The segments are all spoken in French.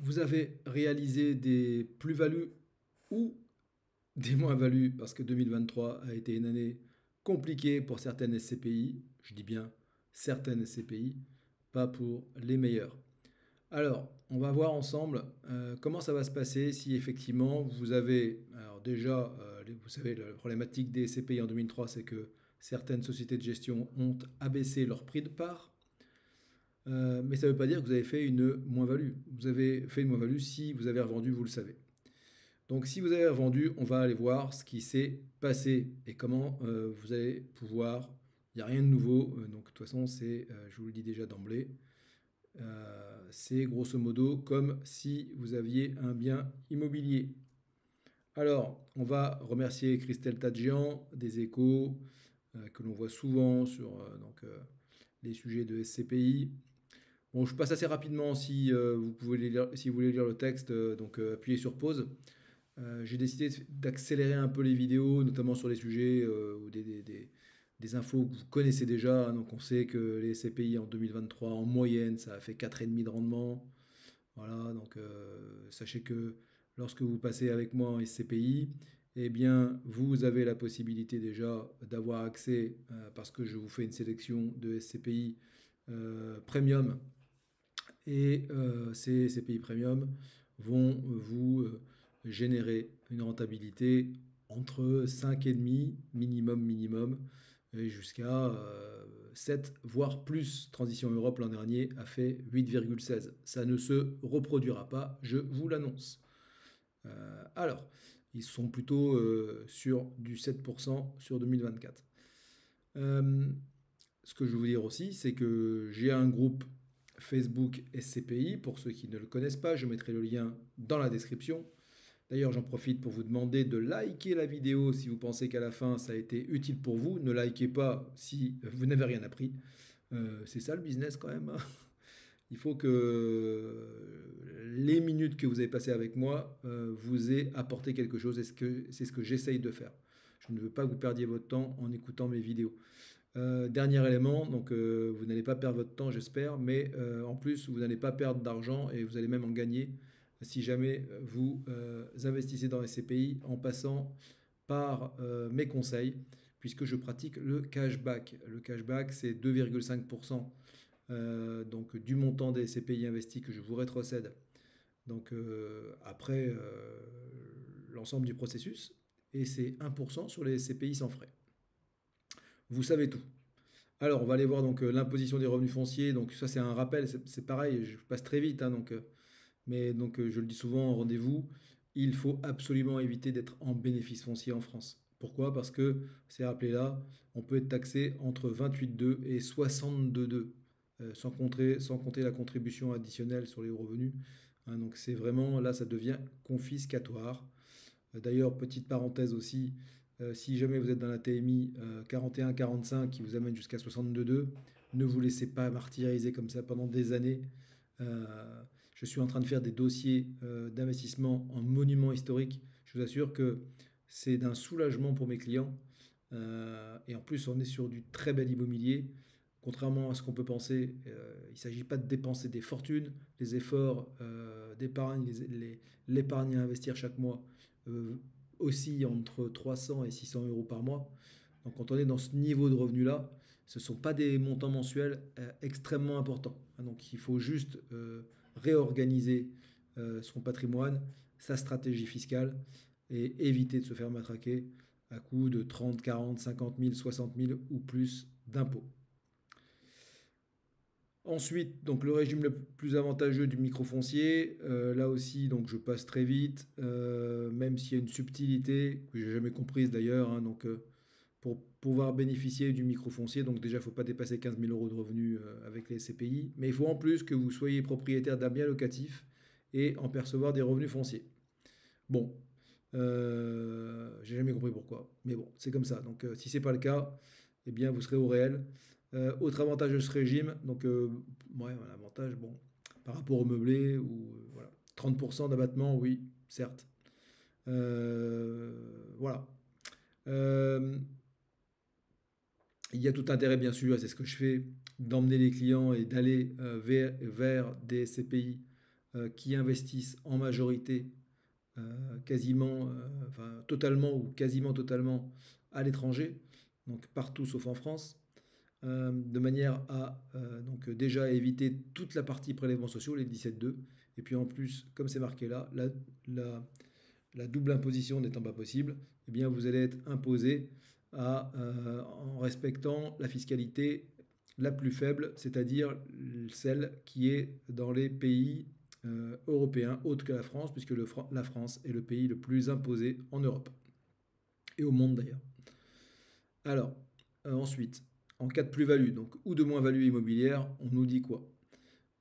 vous avez réalisé des plus-values ou des moins-values, parce que 2023 a été une année compliquée pour certaines SCPI, je dis bien certaines SCPI, pas pour les meilleures. Alors, on va voir ensemble comment ça va se passer si effectivement vous avez, alors déjà, vous savez, la problématique des SCPI en 2003, c'est que certaines sociétés de gestion ont abaissé leur prix de part. Mais ça ne veut pas dire que vous avez fait une moins-value. Vous avez fait une moins-value si vous avez revendu, vous le savez. Donc si vous avez revendu, on va aller voir ce qui s'est passé et comment vous allez pouvoir. Il n'y a rien de nouveau, donc de toute façon, je vous le dis déjà d'emblée, c'est grosso modo comme si vous aviez un bien immobilier. Alors, on va remercier Christelle Tadjian des Échos, que l'on voit souvent sur les sujets de SCPI. Bon, je passe assez rapidement si vous pouvez lire, si vous voulez lire le texte, appuyez sur pause. J'ai décidé d'accélérer un peu les vidéos, notamment sur les sujets ou des infos que vous connaissez déjà. Donc on sait que les SCPI en 2023, en moyenne, ça a fait 4,5 de rendement. Voilà, donc sachez que lorsque vous passez avec moi en SCPI, eh bien, vous avez la possibilité déjà d'avoir accès, parce que je vous fais une sélection de SCPI premium, et ces SCPI premium vont vous générer une rentabilité entre 5,5 minimum et jusqu'à 7 voire plus. Transition Europe l'an dernier a fait 8,16. Ça ne se reproduira pas, je vous l'annonce. Alors, ils sont plutôt sur du 7% sur 2024. Ce que je veux vous dire aussi, c'est que j'ai un groupe Facebook SCPI. Pour ceux qui ne le connaissent pas, je mettrai le lien dans la description. D'ailleurs, j'en profite pour vous demander de liker la vidéo si vous pensez qu'à la fin ça a été utile pour vous. Ne likez pas si vous n'avez rien appris. C'est ça le business quand même, hein. Il faut que les minutes que vous avez passées avec moi vous aient apporté quelque chose. C'est ce que j'essaye de faire. Je ne veux pas que vous perdiez votre temps en écoutant mes vidéos. Dernier élément, donc vous n'allez pas perdre votre temps, j'espère, mais en plus, vous n'allez pas perdre d'argent et vous allez même en gagner si jamais vous investissez dans les CPI en passant par mes conseils, puisque je pratique le cashback. Le cashback, c'est 2,5% donc du montant des CPI investis que je vous rétrocède. Donc après l'ensemble du processus, et c'est 1% sur les CPI sans frais. Vous savez tout. Alors, on va aller voir donc l'imposition des revenus fonciers. Donc ça, c'est un rappel. C'est pareil, je passe très vite, hein, je le dis souvent en rendez-vous, il faut absolument éviter d'être en bénéfice foncier en France. Pourquoi? Parce que c'est rappelé là, on peut être taxé entre 28,2 et 62,2, sans compter la contribution additionnelle sur les revenus. Hein, donc c'est vraiment là, ça devient confiscatoire. D'ailleurs, petite parenthèse aussi, si jamais vous êtes dans la TMI 41-45 qui vous amène jusqu'à 62,2, ne vous laissez pas martyriser comme ça pendant des années. Je suis en train de faire des dossiers d'investissement en monuments historiques. Je vous assure que c'est d'un soulagement pour mes clients. Et en plus, on est sur du très bel immobilier. Contrairement à ce qu'on peut penser, il ne s'agit pas de dépenser des fortunes. Les efforts d'épargne, l'épargne à investir chaque mois euh, oscille entre 300 et 600 euros par mois. Donc quand on est dans ce niveau de revenu-là, ce ne sont pas des montants mensuels extrêmement importants. Hein. Donc il faut juste réorganiser son patrimoine, sa stratégie fiscale et éviter de se faire matraquer à coût de 30, 40, 50 000, 60 000 ou plus d'impôts. Ensuite, donc le régime le plus avantageux du microfoncier, là aussi, donc je passe très vite, même s'il y a une subtilité que j'ai jamais comprise d'ailleurs, hein, pour pouvoir bénéficier du microfoncier, donc déjà, il ne faut pas dépasser 15 000 euros de revenus avec les CPI, mais il faut en plus que vous soyez propriétaire d'un bien locatif et en percevoir des revenus fonciers. Bon, j'ai jamais compris pourquoi, mais bon, c'est comme ça. Donc, si c'est pas le cas, eh bien, vous serez au réel. Autre avantage de ce régime, ouais, un avantage, bon, par rapport au meublé, ou voilà, 30% d'abattement, oui, certes. Voilà. Euh, il y a tout intérêt, bien sûr, et c'est ce que je fais, d'emmener les clients et d'aller vers des CPI qui investissent en majorité quasiment, enfin totalement ou quasiment totalement à l'étranger, donc partout sauf en France, de manière à donc déjà éviter toute la partie prélèvements sociaux, les 17,2. Et puis en plus, comme c'est marqué là, la double imposition n'étant pas possible, eh bien vous allez être imposé en respectant la fiscalité la plus faible, c'est-à-dire celle qui est dans les pays européens, autres que la France, puisque la France est le pays le plus imposé en Europe et au monde d'ailleurs. Alors, ensuite, en cas de plus-value, donc ou de moins-value immobilière, on nous dit quoi?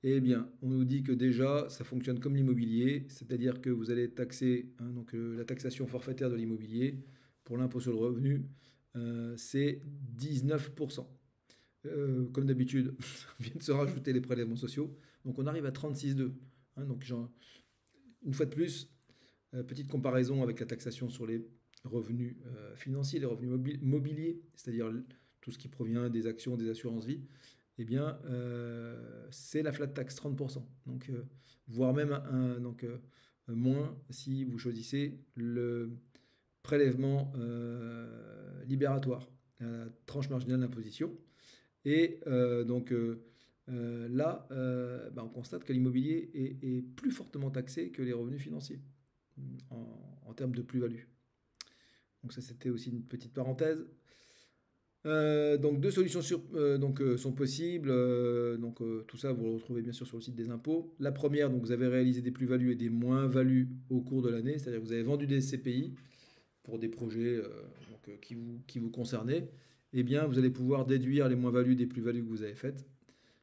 Eh bien, on nous dit que déjà, ça fonctionne comme l'immobilier, c'est-à-dire que vous allez taxer, hein, donc la taxation forfaitaire de l'immobilier pour l'impôt sur le revenu, c'est 19%. Comme d'habitude, on vient de se rajouter les prélèvements sociaux, donc on arrive à 36,2. Hein, donc, une fois de plus, petite comparaison avec la taxation sur les revenus financiers, les revenus mobiliers, c'est-à-dire tout ce qui provient des actions, des assurances-vie, eh bien, c'est la flat tax 30%. Donc, voire même moins si vous choisissez le prélèvement libératoire, à la tranche marginale d'imposition. Et là, on constate que l'immobilier est plus fortement taxé que les revenus financiers en termes de plus-value. Donc ça, c'était aussi une petite parenthèse. Donc deux solutions sont possibles. Tout ça, vous le retrouvez bien sûr sur le site des impôts. La première, donc, vous avez réalisé des plus-values et des moins-values au cours de l'année, c'est-à-dire que vous avez vendu des SCPI pour des projets qui vous concernaient. Eh bien, vous allez pouvoir déduire les moins-values des plus-values que vous avez faites.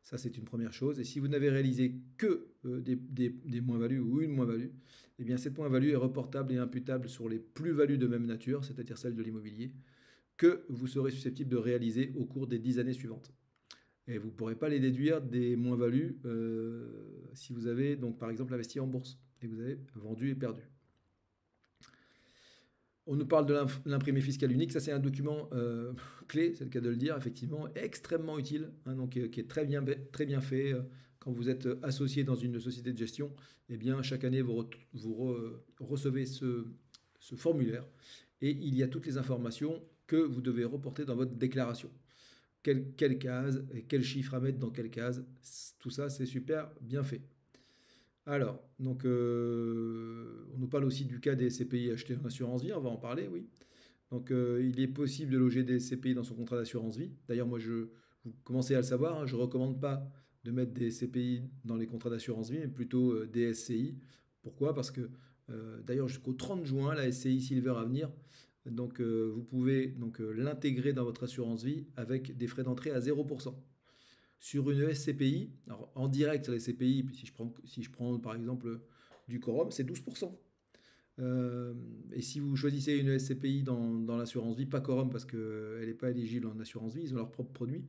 Ça, c'est une première chose. Et si vous n'avez réalisé que des moins-values ou une moins-value, eh bien, cette moins-value est reportable et imputable sur les plus-values de même nature, c'est-à-dire celles de l'immobilier, que vous serez susceptible de réaliser au cours des 10 années suivantes. Et vous ne pourrez pas les déduire des moins-values si vous avez, donc, par exemple, investi en bourse et vous avez vendu et perdu. On nous parle de l'imprimé fiscal unique. Ça, c'est un document clé, c'est le cas de le dire, effectivement, extrêmement utile, hein, donc, qui est très bien fait. Quand vous êtes associé dans une société de gestion, eh bien, chaque année, vous recevez ce formulaire et il y a toutes les informations que vous devez reporter dans votre déclaration. Quelle case et quel chiffre à mettre dans quelle case, tout ça, c'est super bien fait. Alors, donc, on nous parle aussi du cas des CPI achetés en assurance vie, on va en parler, oui. Donc, il est possible de loger des CPI dans son contrat d'assurance vie. D'ailleurs, moi, vous commencez à le savoir, hein, je ne recommande pas de mettre des CPI dans les contrats d'assurance vie, mais plutôt des SCI. Pourquoi? Parce que, d'ailleurs, jusqu'au 30 juin, la SCI Silver à venir, donc, vous pouvez l'intégrer dans votre assurance vie avec des frais d'entrée à 0%. Sur une SCPI, alors en direct sur les SCPI, puis si je prends par exemple du quorum, c'est 12%. Et si vous choisissez une SCPI dans l'assurance vie, pas quorum parce qu'elle n'est pas éligible en assurance vie, ils ont leur propre produit,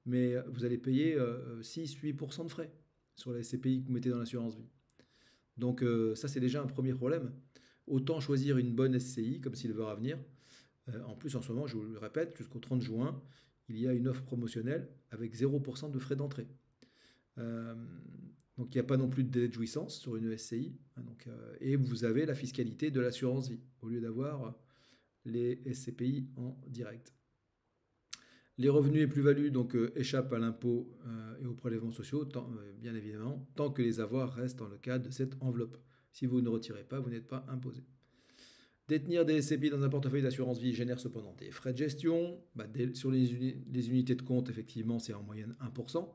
mais vous allez payer 6-8% de frais sur la SCPI que vous mettez dans l'assurance vie. Donc ça, c'est déjà un premier problème. Autant choisir une bonne SCI comme Silver Avenir. En plus, en ce moment, je vous le répète, jusqu'au 30 juin, il y a une offre promotionnelle avec 0% de frais d'entrée. Donc il n'y a pas non plus de délai de jouissance sur une SCI. Hein, et vous avez la fiscalité de l'assurance vie au lieu d'avoir les SCPI en direct. Les revenus et plus-values échappent à l'impôt et aux prélèvements sociaux, bien évidemment, tant que les avoirs restent dans le cadre de cette enveloppe. Si vous ne retirez pas, vous n'êtes pas imposé. Détenir des SCPI dans un portefeuille d'assurance vie génère cependant des frais de gestion. Sur les unités de compte, effectivement, c'est en moyenne 1%.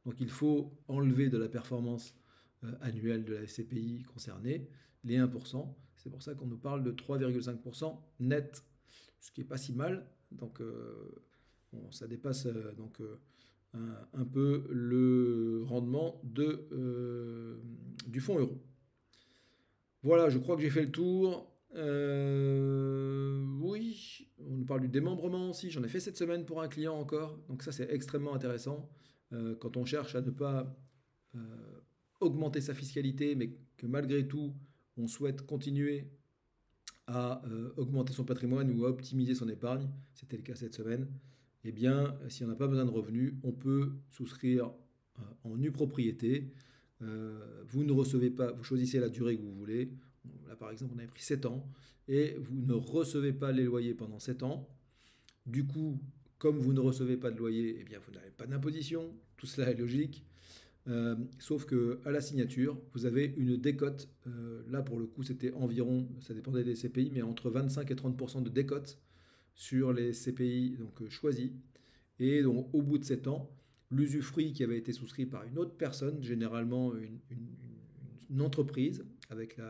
Donc il faut enlever de la performance annuelle de la SCPI concernée les 1%. C'est pour ça qu'on nous parle de 3,5% net, ce qui n'est pas si mal. Donc ça dépasse un peu le rendement du fonds euro. Voilà, je crois que j'ai fait le tour. Oui, on nous parle du démembrement aussi. J'en ai fait cette semaine pour un client encore. Donc ça, c'est extrêmement intéressant. Quand on cherche à ne pas augmenter sa fiscalité, mais que malgré tout, on souhaite continuer à augmenter son patrimoine ou à optimiser son épargne, c'était le cas cette semaine, eh bien, si on n'a pas besoin de revenus, on peut souscrire en nue propriété, vous ne recevez pas, vous choisissez la durée que vous voulez. Là, par exemple, on avait pris 7 ans et vous ne recevez pas les loyers pendant 7 ans. Du coup, comme vous ne recevez pas de loyer, eh bien, vous n'avez pas d'imposition. Tout cela est logique. Sauf que à la signature, vous avez une décote. Là, pour le coup, c'était environ, ça dépendait des CPI, mais entre 25 et 30% de décote sur les CPI donc, choisis. Et donc, au bout de 7 ans, l'usufruit qui avait été souscrit par une autre personne, généralement une entreprise, avec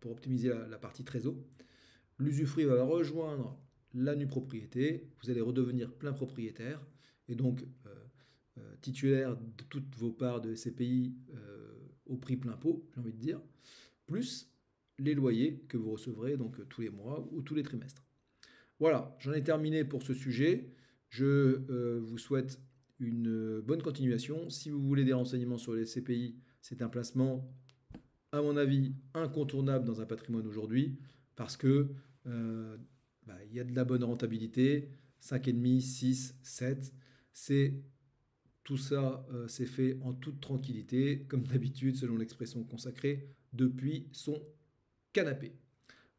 pour optimiser la partie trésor, l'usufruit va rejoindre la nue propriété, vous allez redevenir plein propriétaire, et donc titulaire de toutes vos parts de SCPI au prix plein pot, j'ai envie de dire, plus les loyers que vous recevrez donc tous les mois ou tous les trimestres. Voilà, j'en ai terminé pour ce sujet. Je vous souhaite une bonne continuation. Si vous voulez des renseignements sur les CPI, c'est un placement, à mon avis, incontournable dans un patrimoine aujourd'hui parce que y a de la bonne rentabilité, 5,5, 6, 7. Tout ça, c'est fait en toute tranquillité, comme d'habitude, selon l'expression consacrée, depuis son canapé.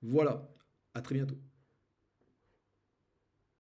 Voilà, à très bientôt.